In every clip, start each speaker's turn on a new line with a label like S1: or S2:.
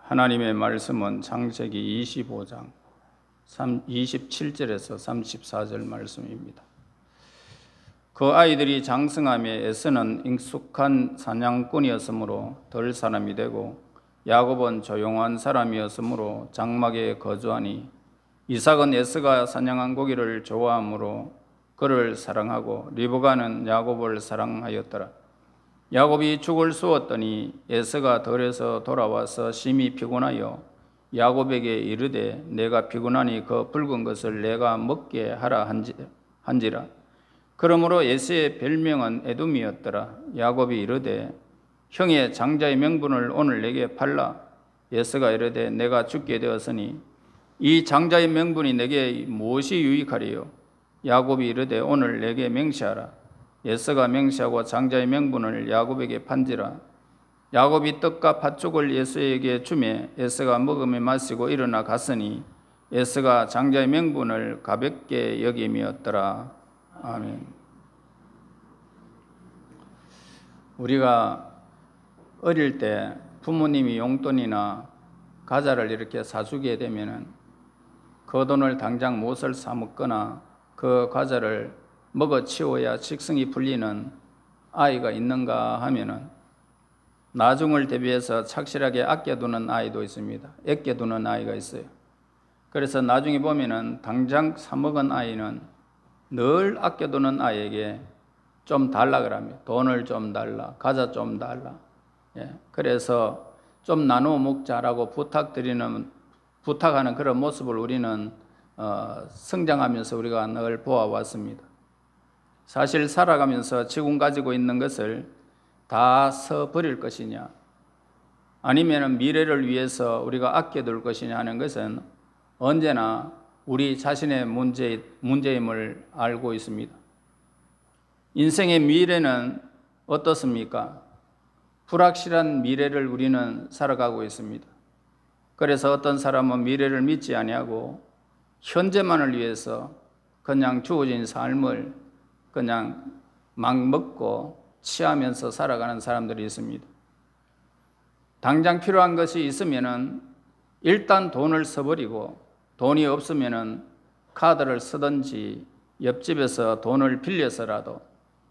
S1: 하나님의 말씀은 창세기 25장 27절에서 34절 말씀입니다. 그 아이들이 장성함에 에서는 익숙한 사냥꾼이었으므로 덜 사람이 되고 야곱은 조용한 사람이었으므로 장막에 거주하니 이삭은 에서가 사냥한 고기를 좋아하므로 그를 사랑하고 리브가는 야곱을 사랑하였더라. 야곱이 죽을 쏘았더니 에서가 들에서 돌아와서 심히 피곤하여 야곱에게 이르되 내가 피곤하니 그 붉은 것을 내가 먹게 하라 한지라. 그러므로 에서의 별명은 에돔이었더라. 야곱이 이르되 형의 장자의 명분을 오늘 내게 팔라. 에서가 이르되 내가 죽게 되었으니 이 장자의 명분이 내게 무엇이 유익하리요? 야곱이 이르되 오늘 내게 맹세하라. 에서가 맹세하고 장자의 명분을 야곱에게 판지라. 야곱이 떡과 팥죽을 에서에게 주매 에서가 먹으며 마시고 일어나 갔으니 에서가 장자의 명분을 가볍게 여김이었더라. 아멘. 우리가 어릴 때 부모님이 용돈이나 과자를 이렇게 사주게 되면은 그 돈을 당장 무엇을 사 먹거나 그 과자를 먹어 치워야 식성이 풀리는 아이가 있는가 하면은 나중을 대비해서 착실하게 아껴두는 아이도 있습니다. 아껴두는 아이가 있어요. 그래서 나중에 보면은 당장 사 먹은 아이는 늘 아껴두는 아이에게 좀 달라 그럽니다. 돈을 좀 달라, 과자 좀 달라. 그래서 좀 나누어 먹자라고 부탁하는 그런 모습을 우리는 성장하면서 우리가 늘 보아왔습니다. 사실 살아가면서 지금 가지고 있는 것을 다 써버릴 것이냐 아니면 미래를 위해서 우리가 아껴둘 것이냐 하는 것은 언제나 우리 자신의 문제임을 알고 있습니다. 인생의 미래는 어떻습니까? 불확실한 미래를 우리는 살아가고 있습니다. 그래서 어떤 사람은 미래를 믿지 아니하고 현재만을 위해서 그냥 주어진 삶을 그냥 막 먹고 취하면서 살아가는 사람들이 있습니다. 당장 필요한 것이 있으면은 일단 돈을 써버리고 돈이 없으면은 카드를 쓰든지 옆집에서 돈을 빌려서라도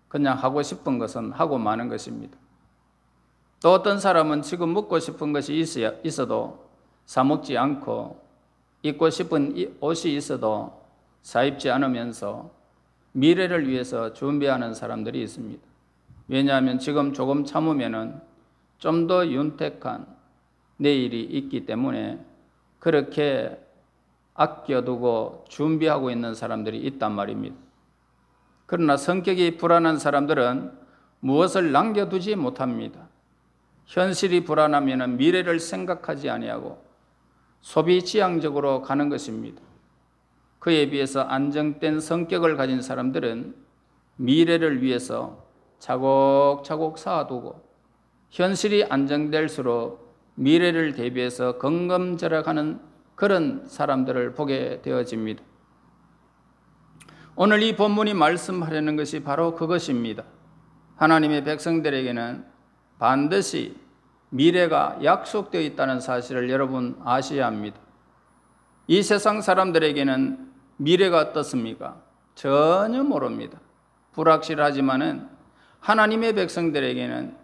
S1: 그냥 하고 싶은 것은 하고 마는 것입니다. 또 어떤 사람은 지금 먹고 싶은 것이 있어도 사 먹지 않고 입고 싶은 옷이 있어도 사 입지 않으면서 미래를 위해서 준비하는 사람들이 있습니다. 왜냐하면 지금 조금 참으면은 좀 더 윤택한 내일이 있기 때문에 그렇게 아껴두고 준비하고 있는 사람들이 있단 말입니다. 그러나 성격이 불안한 사람들은 무엇을 남겨두지 못합니다. 현실이 불안하면 미래를 생각하지 아니하고 소비 지향적으로 가는 것입니다. 그에 비해서 안정된 성격을 가진 사람들은 미래를 위해서 차곡차곡 쌓아두고 현실이 안정될수록 미래를 대비해서 건검절약하는 그런 사람들을 보게 되어집니다. 오늘 이 본문이 말씀하려는 것이 바로 그것입니다. 하나님의 백성들에게는 반드시 미래가 약속되어 있다는 사실을 여러분 아셔야 합니다. 이 세상 사람들에게는 미래가 어떻습니까? 전혀 모릅니다. 불확실하지만은 하나님의 백성들에게는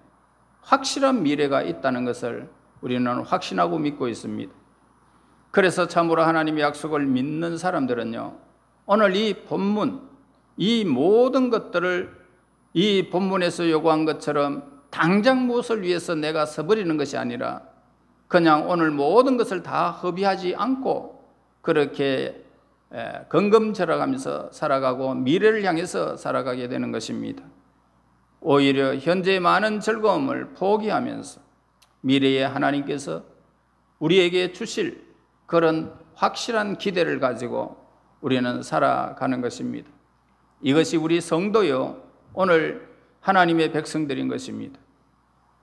S1: 확실한 미래가 있다는 것을 우리는 확신하고 믿고 있습니다. 그래서 참으로 하나님의 약속을 믿는 사람들은요, 오늘 이 본문, 이 모든 것들을 이 본문에서 요구한 것처럼 당장 무엇을 위해서 내가 써버리는 것이 아니라 그냥 오늘 모든 것을 다 허비하지 않고 그렇게 건검절약하면서 살아가고 미래를 향해서 살아가게 되는 것입니다. 오히려 현재의 많은 즐거움을 포기하면서 미래에 하나님께서 우리에게 주실 그런 확실한 기대를 가지고 우리는 살아가는 것입니다. 이것이 우리 성도요 오늘 하나님의 백성들인 것입니다.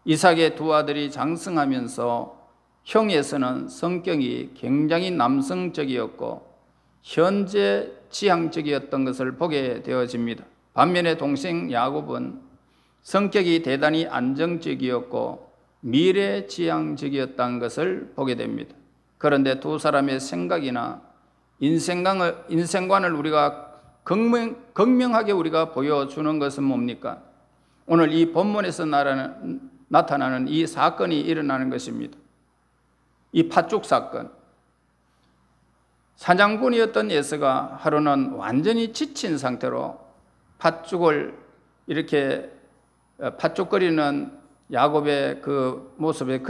S1: 이삭의 두 아들이 장성하면서 형에서는 성격이 굉장히 남성적이었고 현재 지향적이었던 것을 보게 되어집니다. 반면에 동생 야곱은 성격이 대단히 안정적이었고 미래지향적이었다는 것을 보게 됩니다. 그런데 두 사람의 생각이나 인생관을 우리가 극명하게 우리가 보여주는 것은 뭡니까? 오늘 이 본문에서 나타나는 이 사건이 일어나는 것입니다. 이 팥죽 사건. 사냥꾼이었던 에서가 하루는 완전히 지친 상태로 팥죽을 이렇게 팥죽거리는 야곱의 그 모습에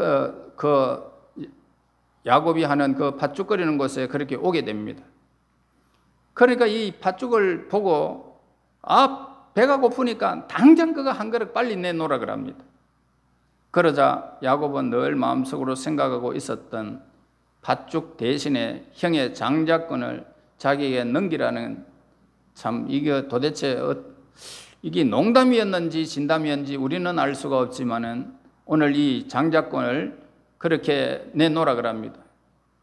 S1: 야곱이 하는 그 팥죽거리는 곳에 그렇게 오게 됩니다. 그러니까 이 팥죽을 보고 배가 고프니까 당장 그거 한 그릇 빨리 내놓으라 그럽니다. 그러자 야곱은 늘 마음속으로 생각하고 있었던 팥죽 대신에 형의 장자권을 자기에게 넘기라는, 참 이게 도대체 이게 농담이었는지 진담이었는지 우리는 알 수가 없지만은 오늘 이 장자권을 그렇게 내놓으라 그럽니다.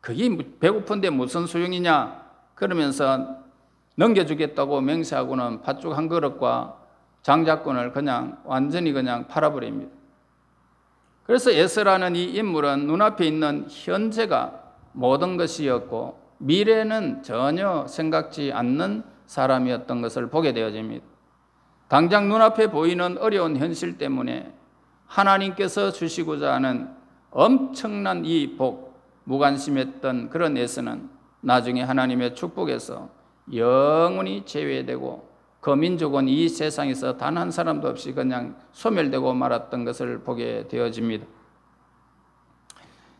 S1: 그게 배고픈데 무슨 소용이냐 그러면서 넘겨주겠다고 맹세하고는 팥죽 한 그릇과 장자권을 그냥 완전히 그냥 팔아버립니다. 그래서 에서라는 이 인물은 눈앞에 있는 현재가 모든 것이었고 미래는 전혀 생각지 않는 사람이었던 것을 보게 되어집니다. 당장 눈앞에 보이는 어려운 현실 때문에 하나님께서 주시고자 하는 엄청난 이 복, 무관심했던 그런 에서는 나중에 하나님의 축복에서 영원히 제외되고 그 민족은 이 세상에서 단 한 사람도 없이 그냥 소멸되고 말았던 것을 보게 되어집니다.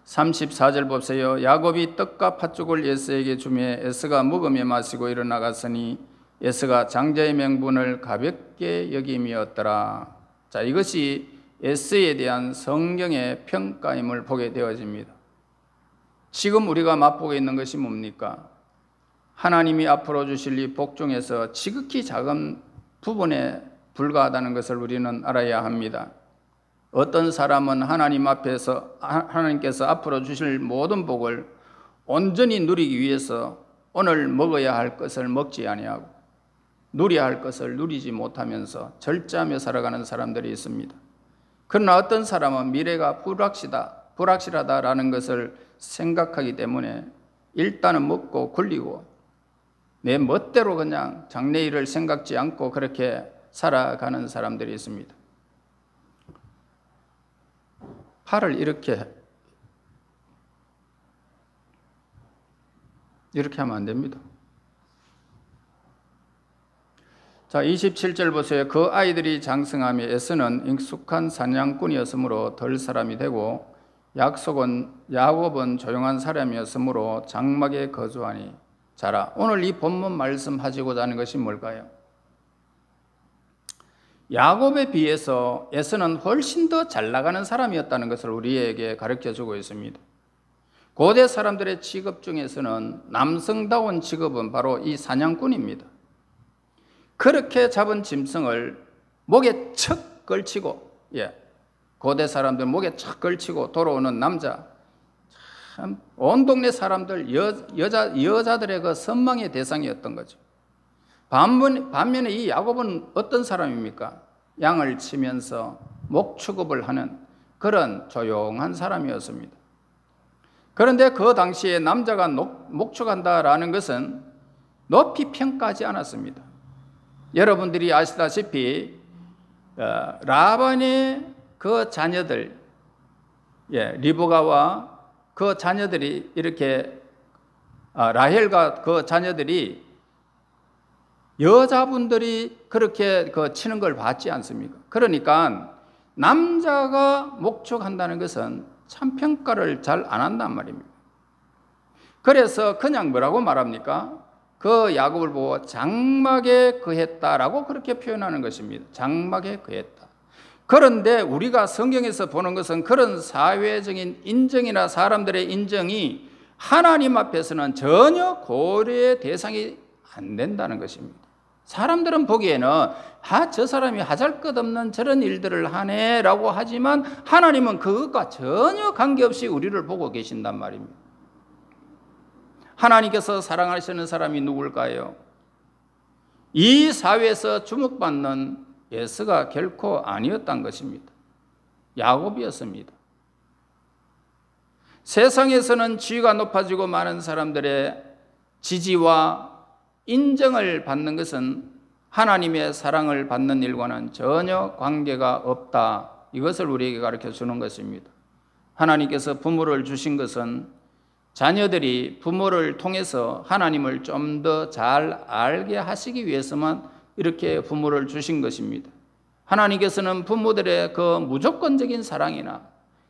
S1: 34절 보세요. 야곱이 떡과 팥죽을 에서에게 주며 에서가 먹으며 마시고 일어나갔으니 에서가 장자의 명분을 가볍게 여김이었더라. 자, 이것이 에서에 대한 성경의 평가임을 보게 되어집니다. 지금 우리가 맛보고 있는 것이 뭡니까? 하나님이 앞으로 주실 이 복 중에서 지극히 작은 부분에 불과하다는 것을 우리는 알아야 합니다. 어떤 사람은 하나님께서 앞으로 주실 모든 복을 온전히 누리기 위해서 오늘 먹어야 할 것을 먹지 아니하고 누려야 할 것을 누리지 못하면서 절제하며 살아가는 사람들이 있습니다. 그러나 어떤 사람은 미래가 불확실하다라는 것을 생각하기 때문에 일단은 먹고 굴리고 내 멋대로 그냥 장래일을 생각지 않고 그렇게 살아가는 사람들이 있습니다. 팔을 이렇게 하면 안 됩니다. 자, 27절 보세요. 그 아이들이 장성하며 에서는 익숙한 사냥꾼이었으므로 덜 사람이 되고 야곱은 조용한 사람이었으므로 장막에 거주하니 자라. 오늘 이 본문 말씀하시고자 하는 것이 뭘까요? 야곱에 비해서 에서는 훨씬 더 잘 나가는 사람이었다는 것을 우리에게 가르쳐주고 있습니다. 고대 사람들의 직업 중에서는 남성다운 직업은 바로 이 사냥꾼입니다. 그렇게 잡은 짐승을 목에 척 걸치고, 고대 사람들 목에 척 걸치고 돌아오는 남자, 참 온 동네 사람들 여자들의 그 선망의 대상이었던 거죠. 반면에 이 야곱은 어떤 사람입니까? 양을 치면서 목축업을 하는 그런 조용한 사람이었습니다. 그런데 그 당시에 남자가 목축한다라는 것은 높이 평가하지 않았습니다. 여러분들이 아시다시피 라반의 그 자녀들, 리브가와 그 자녀들이 이렇게 라헬과 그 자녀들이 여자분들이 그렇게 치는 걸 봤지 않습니까? 그러니까 남자가 목축한다는 것은 참 평가를 잘 안 한단 말입니다. 그래서 그냥 뭐라고 말합니까? 그 야곱을 보고 장막에 거했다라고 그렇게 표현하는 것입니다. 장막에 거했다. 그런데 우리가 성경에서 보는 것은 그런 사회적인 인정이나 사람들의 인정이 하나님 앞에서는 전혀 고려의 대상이 안 된다는 것입니다. 사람들은 보기에는 저 사람이 하잘것없는 저런 일들을 하네라고 하지만 하나님은 그것과 전혀 관계없이 우리를 보고 계신단 말입니다. 하나님께서 사랑하시는 사람이 누굴까요? 이 사회에서 주목받는 에서가 결코 아니었던 것입니다. 야곱이었습니다. 세상에서는 지위가 높아지고 많은 사람들의 지지와 인정을 받는 것은 하나님의 사랑을 받는 일과는 전혀 관계가 없다. 이것을 우리에게 가르쳐 주는 것입니다. 하나님께서 부모를 주신 것은 자녀들이 부모를 통해서 하나님을 좀 더 잘 알게 하시기 위해서만 이렇게 부모를 주신 것입니다. 하나님께서는 부모들의 그 무조건적인 사랑이나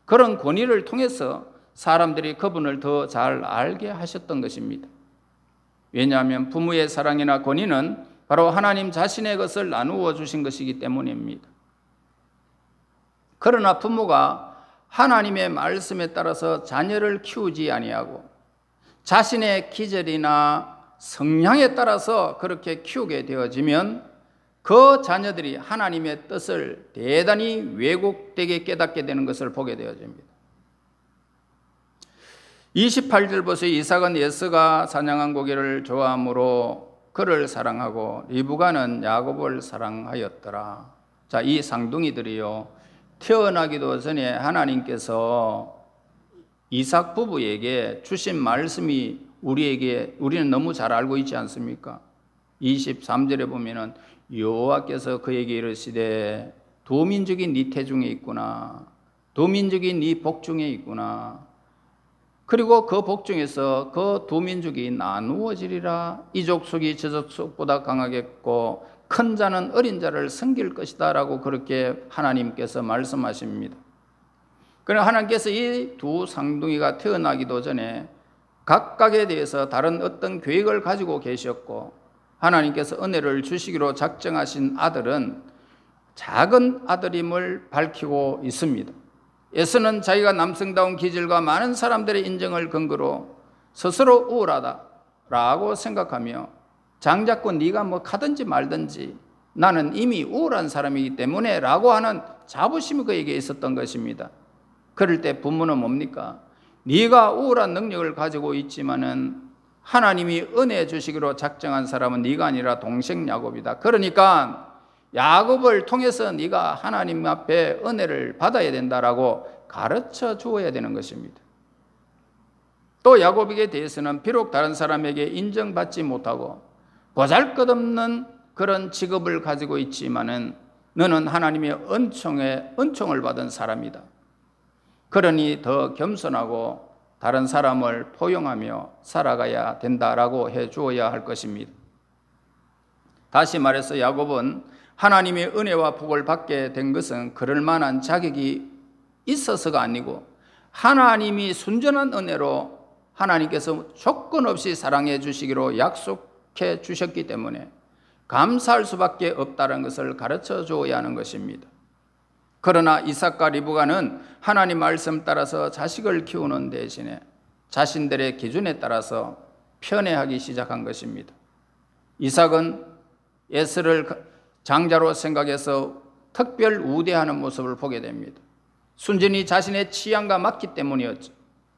S1: 그런 권위를 통해서 사람들이 그분을 더 잘 알게 하셨던 것입니다. 왜냐하면 부모의 사랑이나 권위는 바로 하나님 자신의 것을 나누어 주신 것이기 때문입니다. 그러나 부모가 하나님의 말씀에 따라서 자녀를 키우지 아니하고 자신의 기질이나 성향에 따라서 그렇게 키우게 되어지면 그 자녀들이 하나님의 뜻을 대단히 왜곡되게 깨닫게 되는 것을 보게 되어집니다. 28절 보세요. 이삭은 에서가 사냥한 고기를 좋아하므로 그를 사랑하고 리브가는 야곱을 사랑하였더라. 자, 이 쌍둥이들이요, 태어나기도 전에 하나님께서 이삭 부부에게 주신 말씀이 우리는 너무 잘 알고 있지 않습니까? 23절에 보면은 여호와께서 그에게 이르시되 두 민족이 네 태중에 있구나, 두 민족이 네 복중에 있구나. 그리고 그 복중에서 그 두 민족이 나누어지리라. 이 족속이 저 족속보다 강하겠고 큰 자는 어린 자를 섬길 것이다 라고 그렇게 하나님께서 말씀하십니다. 그러나 하나님께서 이 두 쌍둥이가 태어나기도 전에 각각에 대해서 다른 어떤 계획을 가지고 계셨고 하나님께서 은혜를 주시기로 작정하신 아들은 작은 아들임을 밝히고 있습니다. 에서는 자기가 남성다운 기질과 많은 사람들의 인정을 근거로 스스로 우월하다라고 생각하며 장자꾸 네가 뭐 가든지 말든지 나는 이미 우월한 사람이기 때문에 라고 하는 자부심이 그에게 있었던 것입니다. 그럴 때 부모는 뭡니까? 네가 우월한 능력을 가지고 있지만은 하나님이 은혜 주시기로 작정한 사람은 네가 아니라 동생 야곱이다. 그러니까 야곱을 통해서 네가 하나님 앞에 은혜를 받아야 된다라고 가르쳐 주어야 되는 것입니다. 또 야곱에게 대해서는 비록 다른 사람에게 인정받지 못하고 보잘것없는 그런 직업을 가지고 있지만은 너는 하나님의 은총을 받은 사람이다. 그러니 더 겸손하고 다른 사람을 포용하며 살아가야 된다라고 해 주어야 할 것입니다. 다시 말해서 야곱은 하나님의 은혜와 복을 받게 된 것은 그럴 만한 자격이 있어서가 아니고 하나님이 순전한 은혜로 하나님께서 조건 없이 사랑해 주시기로 약속해 주셨기 때문에 감사할 수밖에 없다는 것을 가르쳐 주어야 하는 것입니다. 그러나 이삭과 리브가는 하나님 말씀 따라서 자식을 키우는 대신에 자신들의 기준에 따라서 편애하기 시작한 것입니다. 이삭은 에서를 장자로 생각해서 특별 우대하는 모습을 보게 됩니다. 순전히 자신의 취향과 맞기 때문이었죠.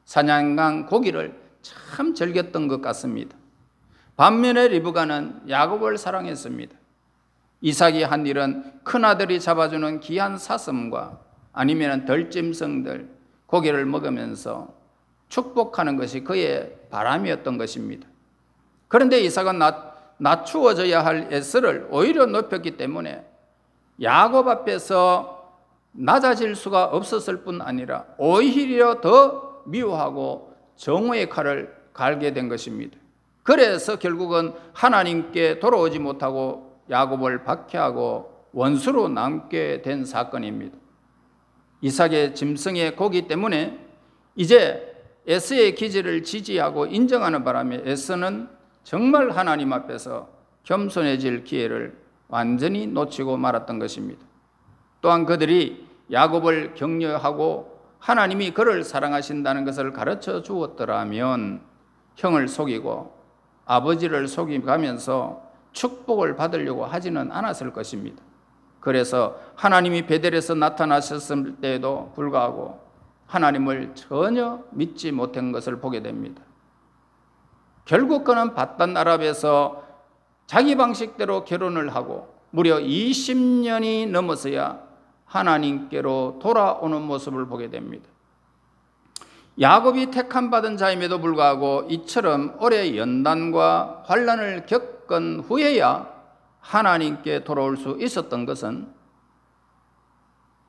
S1: 사냥한 고기를 참 즐겼던 것 같습니다. 반면에 리브가는 야곱을 사랑했습니다. 이삭이 한 일은 큰아들이 잡아주는 귀한 사슴과 아니면 덜짐승들 고기를 먹으면서 축복하는 것이 그의 바람이었던 것입니다. 그런데 이삭은 낮추어져야 할 에서를 오히려 높였기 때문에 야곱 앞에서 낮아질 수가 없었을 뿐 아니라 오히려 더 미워하고 정오의 칼을 갈게 된 것입니다. 그래서 결국은 하나님께 돌아오지 못하고 야곱을 박해하고 원수로 남게 된 사건입니다. 이삭의 짐승의 고기 때문에 이제 에서의 기질을 지지하고 인정하는 바람에 에서는 정말 하나님 앞에서 겸손해질 기회를 완전히 놓치고 말았던 것입니다. 또한 그들이 야곱을 격려하고 하나님이 그를 사랑하신다는 것을 가르쳐 주었더라면 형을 속이고 아버지를 속이가면서 축복을 받으려고 하지는 않았을 것입니다. 그래서 하나님이 베델에서 나타나셨을 때에도 불구하고 하나님을 전혀 믿지 못한 것을 보게 됩니다. 결국 그는 바단 아랍에서 자기 방식대로 결혼을 하고 무려 20년이 넘어서야 하나님께로 돌아오는 모습을 보게 됩니다. 야곱이 택함 받은 자임에도 불구하고 이처럼 오래 연단과 환난을 겪은 후에야 하나님께 돌아올 수 있었던 것은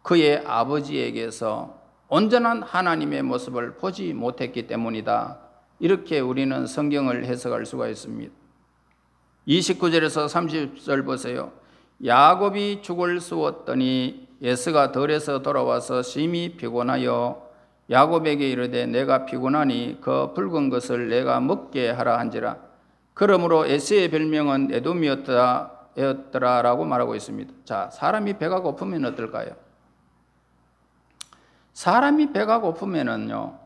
S1: 그의 아버지에게서 온전한 하나님의 모습을 보지 못했기 때문이다. 이렇게 우리는 성경을 해석할 수가 있습니다. 29절에서 30절 보세요. 야곱이 죽을 쑤었더니 에서가 들에서 돌아와서 심히 피곤하여 야곱에게 이르되 내가 피곤하니 그 붉은 것을 내가 먹게 하라 한지라. 그러므로 에서의 별명은 에돔이었더라라고 말하고 있습니다. 자, 사람이 배가 고프면 어떨까요? 사람이 배가 고프면은요,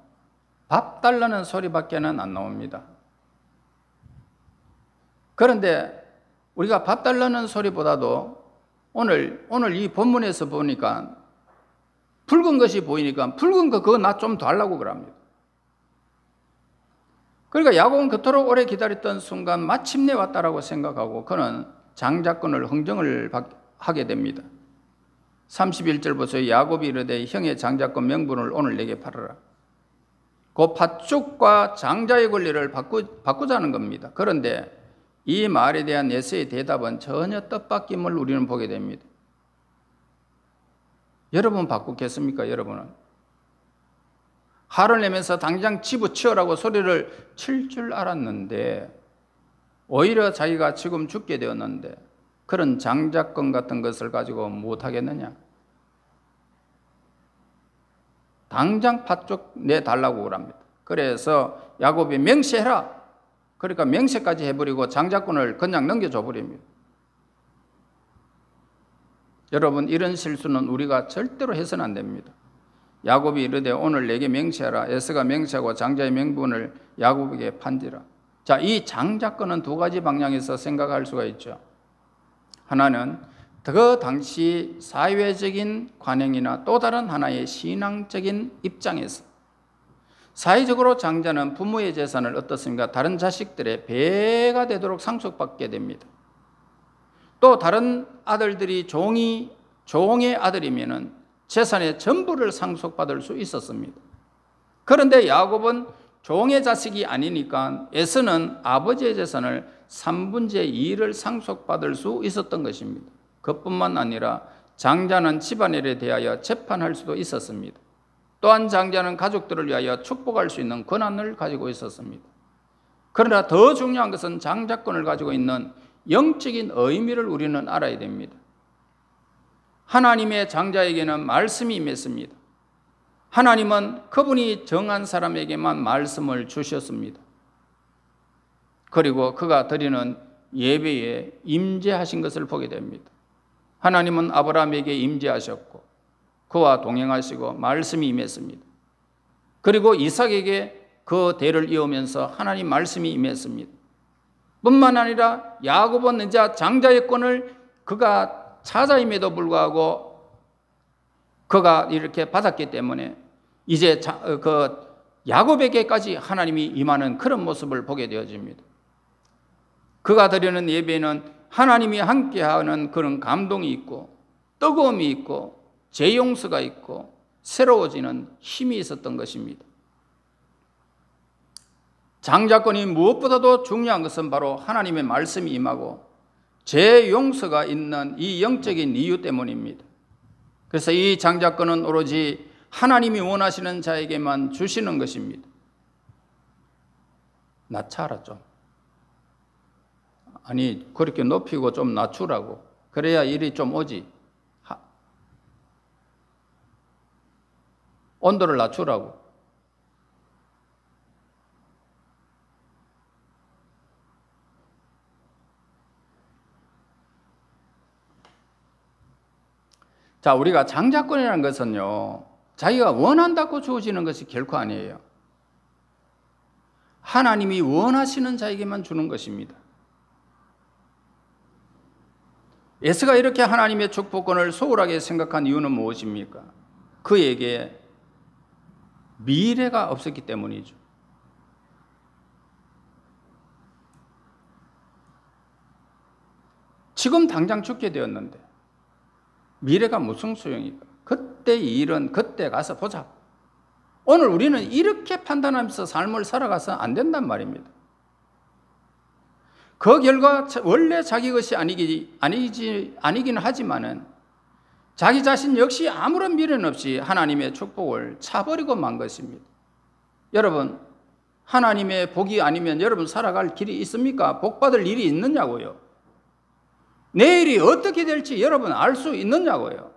S1: 밥 달라는 소리밖에는 안 나옵니다. 그런데 우리가 밥 달라는 소리보다도 오늘 이 본문에서 보니까 붉은 것이 보이니까 붉은 거 그거 나 좀 달라고 그럽니다. 그러니까 야곱은 그토록 오래 기다렸던 순간 마침내 왔다라고 생각하고 그는 장자권을 흥정을 하게 됩니다. 31절 보세요. 야곱이 이르되 형의 장자권 명분을 오늘 내게 팔아라. 그 팥죽과 장자의 권리를 바꾸자는 겁니다. 그런데 이 말에 대한 에서의 대답은 전혀 뜻밖임을 우리는 보게 됩니다. 여러분 바꾸겠습니까? 여러분은 화를 내면서 당장 집어치우라고 소리를 칠 줄 알았는데 오히려 자기가 지금 죽게 되었는데 그런 장자권 같은 것을 가지고 못하겠느냐? 당장 팥죽 내달라고 그럽니다. 그래서 야곱이 맹세해라. 그러니까 맹세까지 해버리고 장자권을 그냥 넘겨줘 버립니다. 여러분 이런 실수는 우리가 절대로 해서는 안 됩니다. 야곱이 이르되 오늘 내게 맹세하라. 에서가 맹세하고 장자의 명분을 야곱에게 판지라. 자, 이 장자권은 두 가지 방향에서 생각할 수가 있죠. 하나는 그 당시 사회적인 관행이나 또 다른 하나의 신앙적인 입장에서 사회적으로 장자는 부모의 재산을 어떻습니까? 다른 자식들의 배가 되도록 상속받게 됩니다. 또 다른 아들들이 종의 아들이면은 재산의 전부를 상속받을 수 있었습니다. 그런데 야곱은 종의 자식이 아니니까 에서는 아버지의 재산을 3분의 2를 상속받을 수 있었던 것입니다. 그뿐만 아니라 장자는 집안일에 대하여 재판할 수도 있었습니다. 또한 장자는 가족들을 위하여 축복할 수 있는 권한을 가지고 있었습니다. 그러나 더 중요한 것은 장자권을 가지고 있는 영적인 의미를 우리는 알아야 됩니다. 하나님의 장자에게는 말씀이 임했습니다. 하나님은 그분이 정한 사람에게만 말씀을 주셨습니다. 그리고 그가 드리는 예배에 임재하신 것을 보게 됩니다. 하나님은 아브라함에게 임재하셨고 그와 동행하시고 말씀이 임했습니다. 그리고 이삭에게 그 대를 이으면서 하나님 말씀이 임했습니다. 뿐만 아니라 야곱은 이제 장자의 권을 그가 차자임에도 불구하고 그가 이렇게 받았기 때문에 이제 그 야곱에게까지 하나님이 임하는 그런 모습을 보게 되어집니다. 그가 드리는 예배는 하나님이 함께하는 그런 감동이 있고 뜨거움이 있고 재용서가 있고 새로워지는 힘이 있었던 것입니다. 장자권이 무엇보다도 중요한 것은 바로 하나님의 말씀이 임하고 재용서가 있는 이 영적인 이유 때문입니다. 그래서 이 장자권은 오로지 하나님이 원하시는 자에게만 주시는 것입니다. 낮춰라 좀. 아니 그렇게 높이고 좀 낮추라고. 그래야 일이 좀 오지. 온도를 낮추라고. 자, 우리가 장자권이라는 것은요, 자기가 원한다고 주어지는 것이 결코 아니에요. 하나님이 원하시는 자에게만 주는 것입니다. 에서가 이렇게 하나님의 축복권을 소홀하게 생각한 이유는 무엇입니까? 그에게 미래가 없었기 때문이죠. 지금 당장 죽게 되었는데 미래가 무슨 소용입니까? 그때 일은 그때 가서 보자. 오늘 우리는 이렇게 판단하면서 삶을 살아가서 안 된단 말입니다. 그 결과 원래 자기 것이 아니긴 하지만은 자기 자신 역시 아무런 미련 없이 하나님의 축복을 차버리고 만 것입니다. 여러분, 하나님의 복이 아니면 여러분 살아갈 길이 있습니까? 복 받을 일이 있느냐고요. 내일이 어떻게 될지 여러분 알 수 있느냐고요.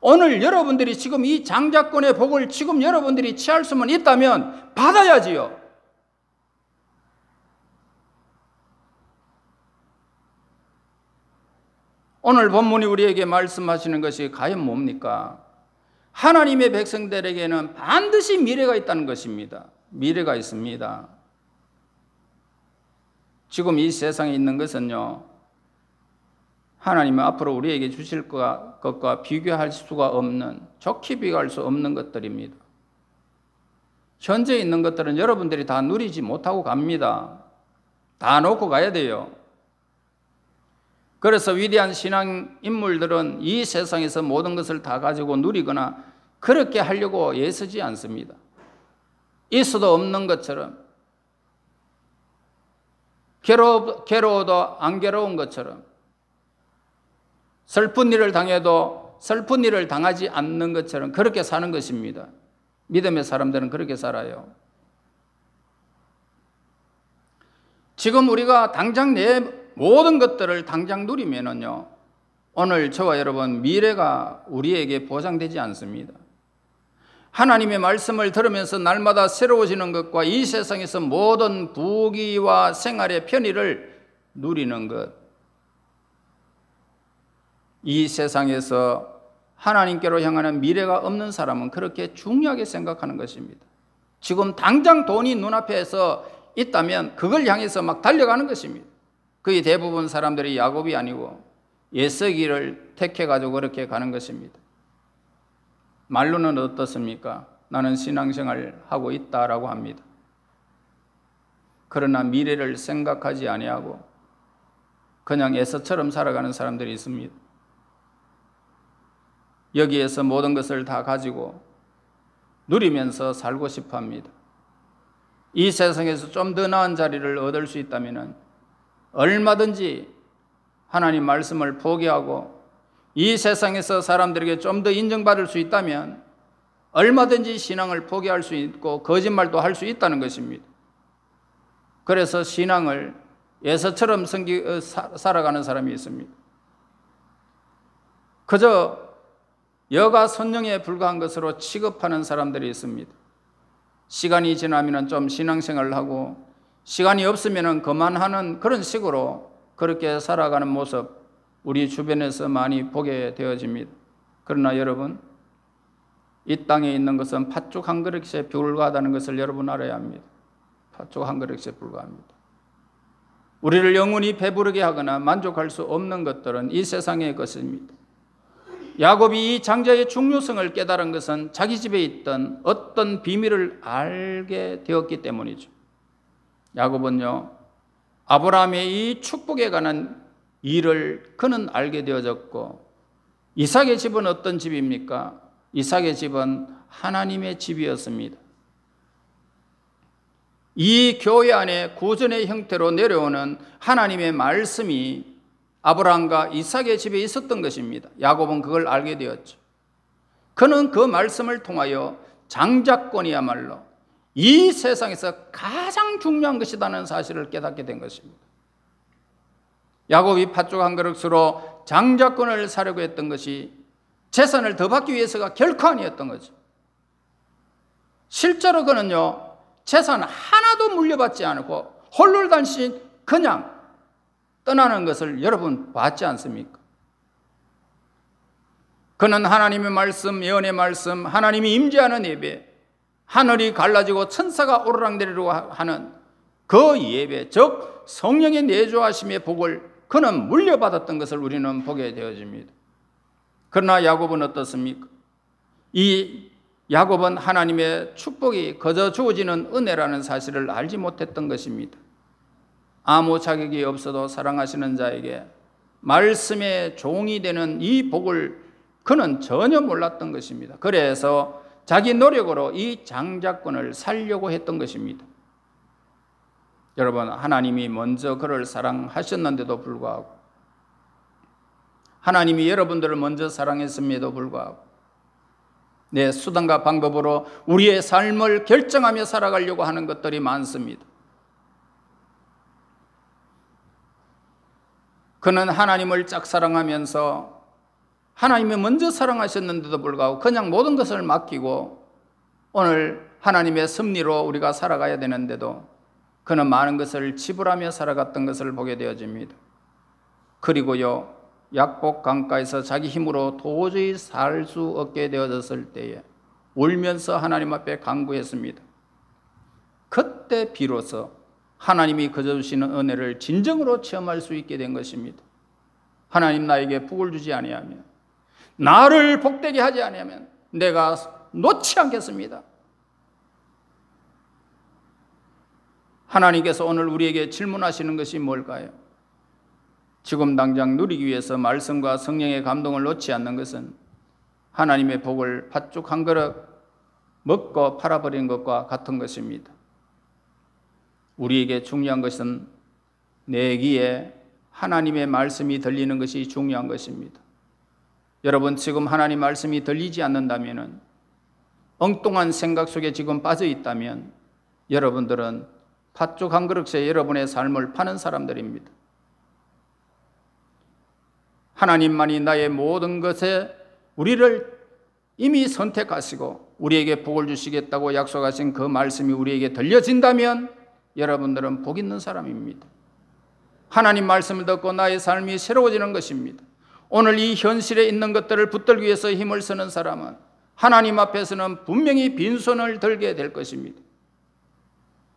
S1: 오늘 여러분들이 지금 이 장자권의 복을 지금 여러분들이 취할 수만 있다면 받아야지요. 오늘 본문이 우리에게 말씀하시는 것이 과연 뭡니까? 하나님의 백성들에게는 반드시 미래가 있다는 것입니다. 미래가 있습니다. 지금 이 세상에 있는 것은요, 하나님은 앞으로 우리에게 주실 것과 비교할 수가 없는, 좋게 비교할 수 없는 것들입니다. 현재 있는 것들은 여러분들이 다 누리지 못하고 갑니다. 다 놓고 가야 돼요. 그래서 위대한 신앙 인물들은 이 세상에서 모든 것을 다 가지고 누리거나 그렇게 하려고 애쓰지 않습니다. 있어도 없는 것처럼, 괴로워도 안 괴로운 것처럼, 슬픈 일을 당해도 슬픈 일을 당하지 않는 것처럼 그렇게 사는 것입니다. 믿음의 사람들은 그렇게 살아요. 지금 우리가 당장 내 모든 것들을 당장 누리면은요, 오늘 저와 여러분 미래가 우리에게 보장되지 않습니다. 하나님의 말씀을 들으면서 날마다 새로워지는 것과 이 세상에서 모든 부귀와 생활의 편의를 누리는 것, 이 세상에서 하나님께로 향하는 미래가 없는 사람은 그렇게 중요하게 생각하는 것입니다. 지금 당장 돈이 눈앞에서 있다면 그걸 향해서 막 달려가는 것입니다. 그게 대부분 사람들이 야곱이 아니고 예서기를 택해가지고 그렇게 가는 것입니다. 말로는 어떻습니까? 나는 신앙생활을 하고 있다라고 합니다. 그러나 미래를 생각하지 아니하고 그냥 에서처럼 살아가는 사람들이 있습니다. 여기에서 모든 것을 다 가지고 누리면서 살고 싶어 합니다. 이 세상에서 좀 더 나은 자리를 얻을 수 있다면 얼마든지 하나님 말씀을 포기하고 이 세상에서 사람들에게 좀 더 인정받을 수 있다면 얼마든지 신앙을 포기할 수 있고 거짓말도 할 수 있다는 것입니다. 그래서 신앙을 예서처럼 살아가는 사람이 있습니다. 그저 여가 선영에 불과한 것으로 취급하는 사람들이 있습니다. 시간이 지나면 좀 신앙생활을 하고 시간이 없으면 그만하는 그런 식으로 그렇게 살아가는 모습 우리 주변에서 많이 보게 되어집니다. 그러나 여러분, 이 땅에 있는 것은 팥죽 한 그릇에 불과하다는 것을 여러분 알아야 합니다. 팥죽 한 그릇에 불과합니다. 우리를 영원히 배부르게 하거나 만족할 수 없는 것들은 이 세상의 것입니다. 야곱이 이 장자의 중요성을 깨달은 것은 자기 집에 있던 어떤 비밀을 알게 되었기 때문이죠. 야곱은요, 아브라함의 이 축복에 관한 일을 그는 알게 되어졌고, 이삭의 집은 어떤 집입니까? 이삭의 집은 하나님의 집이었습니다. 이 교회 안에 구전의 형태로 내려오는 하나님의 말씀이 아브라함과 이삭의 집에 있었던 것입니다. 야곱은 그걸 알게 되었죠. 그는 그 말씀을 통하여 장자권이야말로 이 세상에서 가장 중요한 것이라는 사실을 깨닫게 된 것입니다. 야곱이 팥죽 한 그릇으로 장자권을 사려고 했던 것이 재산을 더 받기 위해서가 결코 아니었던 거죠. 실제로 그는요, 재산 하나도 물려받지 않고 홀로단신 그냥 떠나는 것을 여러분 봤지 않습니까? 그는 하나님의 말씀, 예언의 말씀, 하나님이 임재하는 예배, 하늘이 갈라지고 천사가 오르락내리고 하는 그 예배, 즉 성령의 내주하심의 복을 그는 물려받았던 것을 우리는 보게 되어집니다. 그러나 야곱은 어떻습니까? 이 야곱은 하나님의 축복이 거저 주어지는 은혜라는 사실을 알지 못했던 것입니다. 아무 자격이 없어도 사랑하시는 자에게 말씀의 종이 되는 이 복을 그는 전혀 몰랐던 것입니다. 그래서 자기 노력으로 이 장자권을 살려고 했던 것입니다. 여러분, 하나님이 먼저 그를 사랑하셨는데도 불구하고, 하나님이 여러분들을 먼저 사랑했음에도 불구하고 내 수단과 방법으로 우리의 삶을 결정하며 살아가려고 하는 것들이 많습니다. 그는 하나님을 짝사랑하면서 하나님이 먼저 사랑하셨는데도 불구하고 그냥 모든 것을 맡기고 오늘 하나님의 섭리로 우리가 살아가야 되는데도 그는 많은 것을 지불하며 살아갔던 것을 보게 되어집니다. 그리고요, 약복 강가에서 자기 힘으로 도저히 살 수 없게 되어졌을 때에 울면서 하나님 앞에 간구했습니다. 그때 비로소 하나님이 거저 주시는 은혜를 진정으로 체험할 수 있게 된 것입니다. 하나님, 나에게 복을 주지 아니하면, 나를 복되게 하지 아니하면 내가 놓지 않겠습니다. 하나님께서 오늘 우리에게 질문하시는 것이 뭘까요? 지금 당장 누리기 위해서 말씀과 성령의 감동을 놓지 않는 것은 하나님의 복을 팥죽 한 그릇 먹고 팔아버린 것과 같은 것입니다. 우리에게 중요한 것은 내 귀에 하나님의 말씀이 들리는 것이 중요한 것입니다. 여러분, 지금 하나님 말씀이 들리지 않는다면, 엉뚱한 생각 속에 지금 빠져 있다면 여러분들은 팥죽 한 그릇에 여러분의 삶을 파는 사람들입니다. 하나님만이 나의 모든 것에 우리를 이미 선택하시고 우리에게 복을 주시겠다고 약속하신 그 말씀이 우리에게 들려진다면 여러분들은 복 있는 사람입니다. 하나님 말씀을 듣고 나의 삶이 새로워지는 것입니다. 오늘 이 현실에 있는 것들을 붙들기 위해서 힘을 쓰는 사람은 하나님 앞에서는 분명히 빈손을 들게 될 것입니다.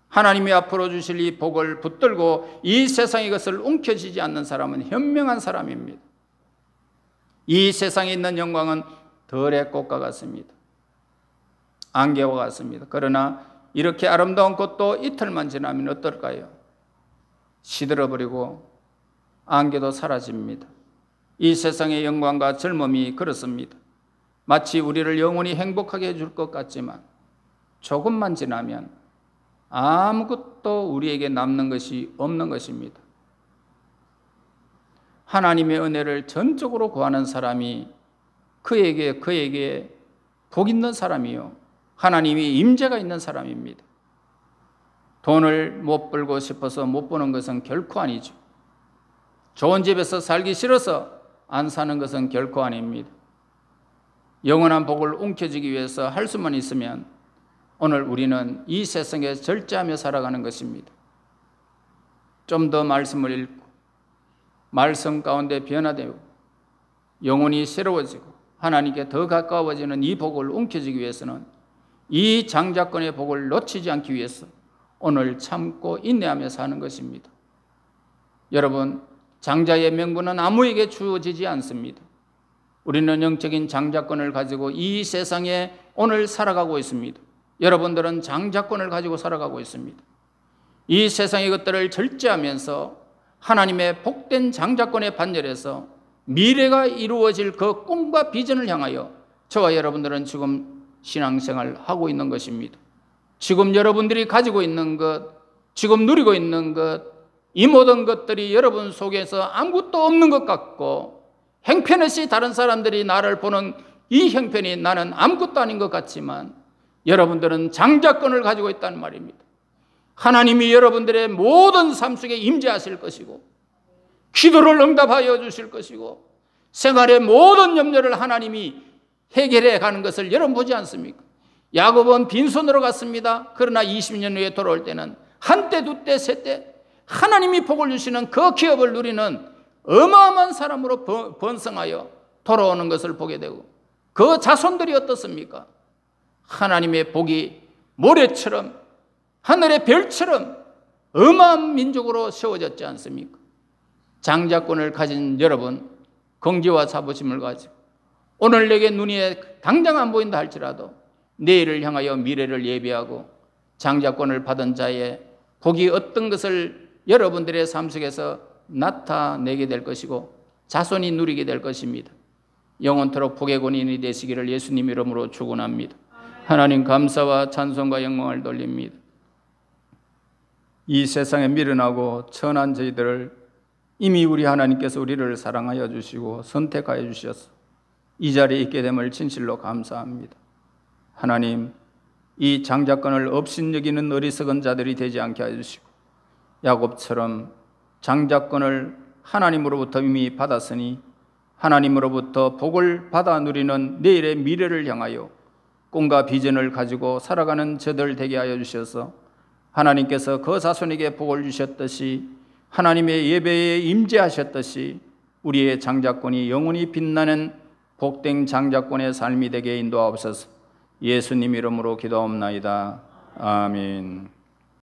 S1: 하나님이 앞으로 주실 이 복을 붙들고 이 세상의 것을 움켜쥐지 않는 사람은 현명한 사람입니다. 이 세상에 있는 영광은 들의 꽃과 같습니다. 안개와 같습니다. 그러나 이렇게 아름다운 꽃도 이틀만 지나면 어떨까요? 시들어버리고 안개도 사라집니다. 이 세상의 영광과 젊음이 그렇습니다. 마치 우리를 영원히 행복하게 해줄 것 같지만 조금만 지나면 아무것도 우리에게 남는 것이 없는 것입니다. 하나님의 은혜를 전적으로 구하는 사람이 그에게 복 있는 사람이요, 하나님이 임재가 있는 사람입니다. 돈을 못 벌고 싶어서 못 버는 것은 결코 아니죠. 좋은 집에서 살기 싫어서 안 사는 것은 결코 아닙니다. 영원한 복을 움켜쥐기 위해서 할 수만 있으면 오늘 우리는 이 세상에 절제하며 살아가는 것입니다. 좀 더 말씀을 읽고 말씀 가운데 변화되고 영혼이 새로워지고 하나님께 더 가까워지는 이 복을 움켜쥐기 위해서는 이 장자권의 복을 놓치지 않기 위해서 오늘 참고 인내하며 사는 것입니다. 여러분, 장자의 명분은 아무에게 주어지지 않습니다. 우리는 영적인 장자권을 가지고 이 세상에 오늘 살아가고 있습니다. 여러분들은 장자권을 가지고 살아가고 있습니다. 이 세상의 것들을 절제하면서 하나님의 복된 장자권의 반열에서 미래가 이루어질 그 꿈과 비전을 향하여 저와 여러분들은 지금 신앙생활을 하고 있는 것입니다. 지금 여러분들이 가지고 있는 것, 지금 누리고 있는 것, 이 모든 것들이 여러분 속에서 아무것도 없는 것 같고 형편없이 다른 사람들이 나를 보는 이 형편이 나는 아무것도 아닌 것 같지만 여러분들은 장자권을 가지고 있다는 말입니다. 하나님이 여러분들의 모든 삶 속에 임재하실 것이고 기도를 응답하여 주실 것이고 생활의 모든 염려를 하나님이 해결해 가는 것을 여러분 보지 않습니까? 야곱은 빈손으로 갔습니다. 그러나 20년 후에 돌아올 때는 한때, 두때, 세때 하나님이 복을 주시는 그 기업을 누리는 어마어마한 사람으로 번성하여 돌아오는 것을 보게 되고 그 자손들이 어떻습니까? 하나님의 복이 모래처럼 하늘의 별처럼 어마어마한 민족으로 세워졌지 않습니까? 장자권을 가진 여러분, 긍지와 자부심을 가지고 오늘 내게 눈이 당장 안 보인다 할지라도 내일을 향하여 미래를 예비하고 장자권을 받은 자의 복이 어떤 것을 여러분들의 삶 속에서 나타내게 될 것이고 자손이 누리게 될 것입니다. 영원토록 복의 권인이 되시기를 예수님 이름으로 축원합니다. 하나님 감사와 찬송과 영광을 돌립니다. 이 세상에 미련하고 천한 저희들을 이미 우리 하나님께서 우리를 사랑하여 주시고 선택하여 주셔서 이 자리에 있게 됨을 진실로 감사합니다. 하나님, 이 장자권을 업신여기는 어리석은 자들이 되지 않게 해주시고 야곱처럼 장자권을 하나님으로부터 이미 받았으니 하나님으로부터 복을 받아 누리는 내일의 미래를 향하여 꿈과 비전을 가지고 살아가는 저들 되게 하여 주셔서 하나님께서 그 자손에게 복을 주셨듯이 하나님의 예배에 임재하셨듯이 우리의 장자권이 영원히 빛나는 복된 장자권의 삶이 되게 인도하옵소서. 예수님 이름으로 기도하옵나이다. 아멘.